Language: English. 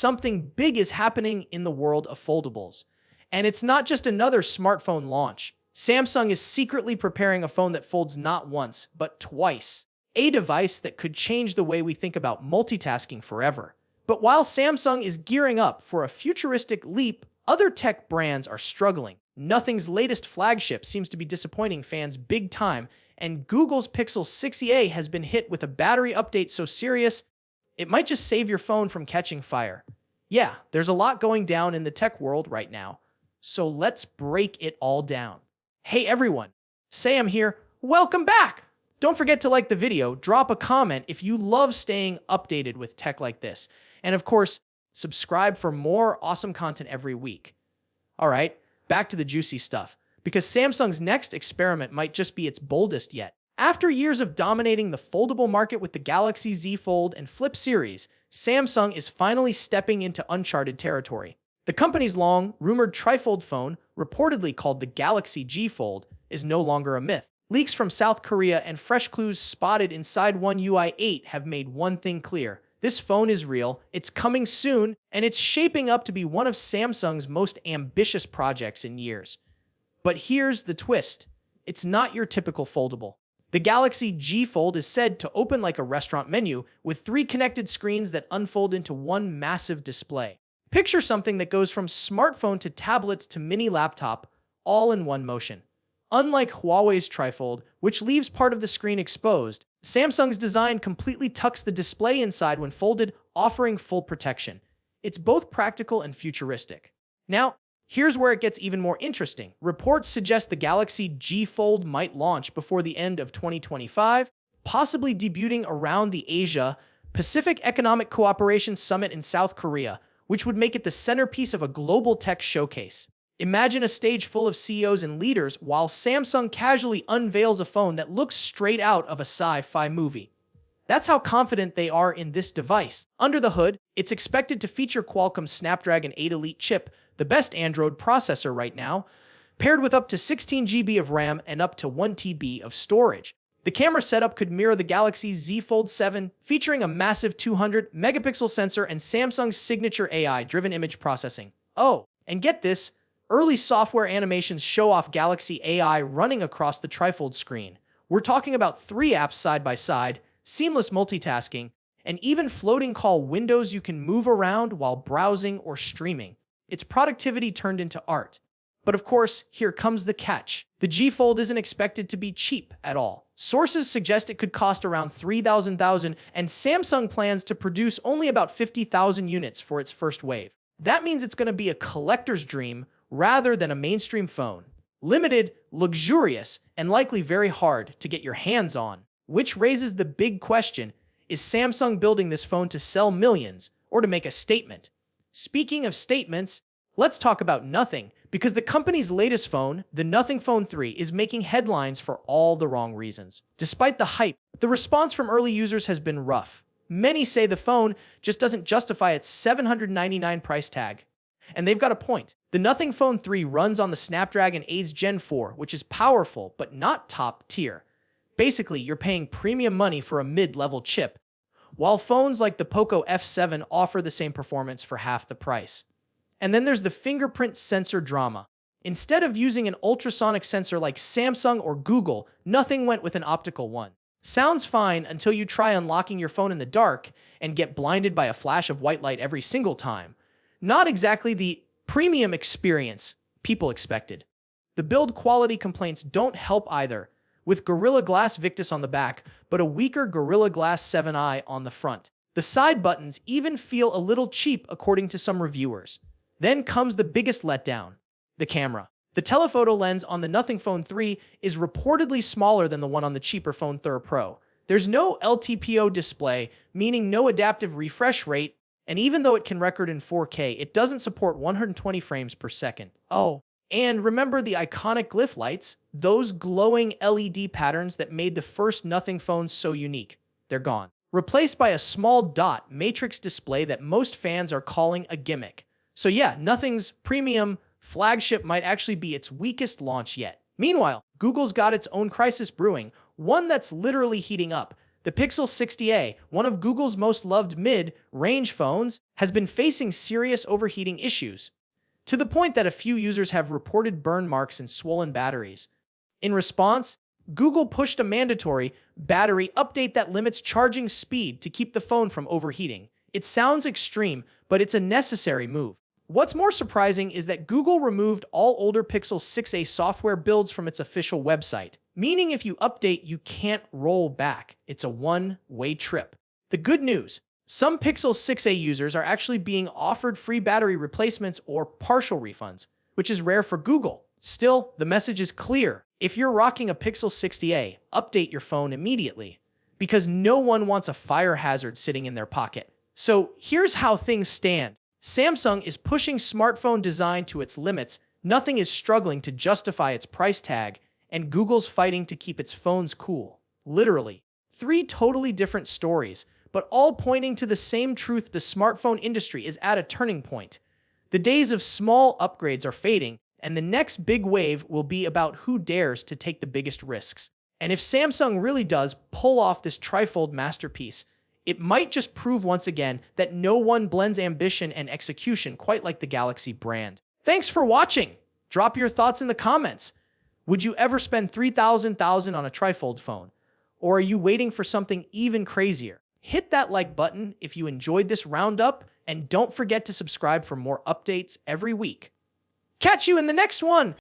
something big is happening in the world of foldables. And it's not just another smartphone launch. Samsung is secretly preparing a phone that folds not once, but twice. A device that could change the way we think about multitasking forever. But while Samsung is gearing up for a futuristic leap, other tech brands are struggling. Nothing's latest flagship seems to be disappointing fans big time, and Google's Pixel 6a has been hit with a battery update so serious, it might just save your phone from catching fire. Yeah, there's a lot going down in the tech world right now, so let's break it all down. Hey everyone, Sam here, welcome back! Don't forget to like the video, drop a comment if you love staying updated with tech like this, and of course, subscribe for more awesome content every week. Alright, back to the juicy stuff, because Samsung's next experiment might just be its boldest yet. After years of dominating the foldable market with the Galaxy Z Fold and Flip series, Samsung is finally stepping into uncharted territory. The company's long-rumored trifold phone, reportedly called the Galaxy G Fold, is no longer a myth. Leaks from South Korea and fresh clues spotted inside One UI 8 have made one thing clear. This phone is real, it's coming soon, and it's shaping up to be one of Samsung's most ambitious projects in years. But here's the twist. It's not your typical foldable. The Galaxy G Fold is said to open like a restaurant menu with 3 connected screens that unfold into one massive display. Picture something that goes from smartphone to tablet to mini laptop, all in one motion. Unlike Huawei's trifold, which leaves part of the screen exposed, Samsung's design completely tucks the display inside when folded, offering full protection. It's both practical and futuristic. Now, here's where it gets even more interesting. Reports suggest the Galaxy G Fold might launch before the end of 2025, possibly debuting around the Asia-Pacific Economic Cooperation Summit in South Korea, which would make it the centerpiece of a global tech showcase. Imagine a stage full of CEOs and leaders while Samsung casually unveils a phone that looks straight out of a sci-fi movie. That's how confident they are in this device. Under the hood, it's expected to feature Qualcomm's Snapdragon 8 Elite chip, the best Android processor right now, paired with up to 16 GB of RAM and up to 1 TB of storage. The camera setup could mirror the Galaxy Z Fold 7, featuring a massive 200-megapixel sensor and Samsung's signature AI-driven image processing. Oh, and get this, early software animations show off Galaxy AI running across the trifold screen. We're talking about 3 apps side by side, seamless multitasking, and even floating call windows you can move around while browsing or streaming. It's productivity turned into art. But of course, here comes the catch. The G Fold isn't expected to be cheap at all. Sources suggest it could cost around $3,000, and Samsung plans to produce only about 50,000 units for its first wave. That means it's going to be a collector's dream rather than a mainstream phone. Limited, luxurious, and likely very hard to get your hands on. Which raises the big question, is Samsung building this phone to sell millions or to make a statement? Speaking of statements, let's talk about Nothing, because the company's latest phone, the Nothing Phone 3, is making headlines for all the wrong reasons. Despite the hype, the response from early users has been rough. Many say the phone just doesn't justify its $799 price tag. And they've got a point. The Nothing Phone 3 runs on the Snapdragon 8's Gen 4, which is powerful but not top tier. Basically, you're paying premium money for a mid-level chip, while phones like the Poco F7 offer the same performance for half the price. And then there's the fingerprint sensor drama. Instead of using an ultrasonic sensor like Samsung or Google, Nothing went with an optical one. Sounds fine until you try unlocking your phone in the dark and get blinded by a flash of white light every single time. Not exactly the premium experience people expected. The build quality complaints don't help either, with Gorilla Glass Victus on the back, but a weaker Gorilla Glass 7i on the front. The side buttons even feel a little cheap according to some reviewers. Then comes the biggest letdown, the camera. The telephoto lens on the Nothing Phone 3 is reportedly smaller than the one on the cheaper Phone 3 Pro. There's no LTPO display, meaning no adaptive refresh rate, and even though it can record in 4K, it doesn't support 120 frames per second. Oh, and remember the iconic glyph lights? Those glowing LED patterns that made the first Nothing phone so unique. They're gone. Replaced by a small dot matrix display that most fans are calling a gimmick. So yeah, Nothing's premium flagship might actually be its weakest launch yet. Meanwhile, Google's got its own crisis brewing, one that's literally heating up. The Pixel 60a, one of Google's most loved mid-range phones, has been facing serious overheating issues, to the point that a few users have reported burn marks and swollen batteries. In response, Google pushed a mandatory battery update that limits charging speed to keep the phone from overheating. It sounds extreme, but it's a necessary move. What's more surprising is that Google removed all older Pixel 6a software builds from its official website, meaning if you update, you can't roll back. It's a one-way trip. The good news: some Pixel 6a users are actually being offered free battery replacements or partial refunds, which is rare for Google. Still, the message is clear. If you're rocking a Pixel 60a, update your phone immediately, because no one wants a fire hazard sitting in their pocket. So here's how things stand. Samsung is pushing smartphone design to its limits, nothing is struggling to justify its price tag, and Google's fighting to keep its phones cool. Literally. Three totally different stories, but all pointing to the same truth: the smartphone industry is at a turning point. The days of small upgrades are fading, and the next big wave will be about who dares to take the biggest risks. And if Samsung really does pull off this trifold masterpiece, it might just prove once again that no one blends ambition and execution quite like the Galaxy brand. Thanks for watching! Drop your thoughts in the comments. Would you ever spend $3,000 on a trifold phone? Or are you waiting for something even crazier? Hit that like button if you enjoyed this roundup, and don't forget to subscribe for more updates every week. Catch you in the next one!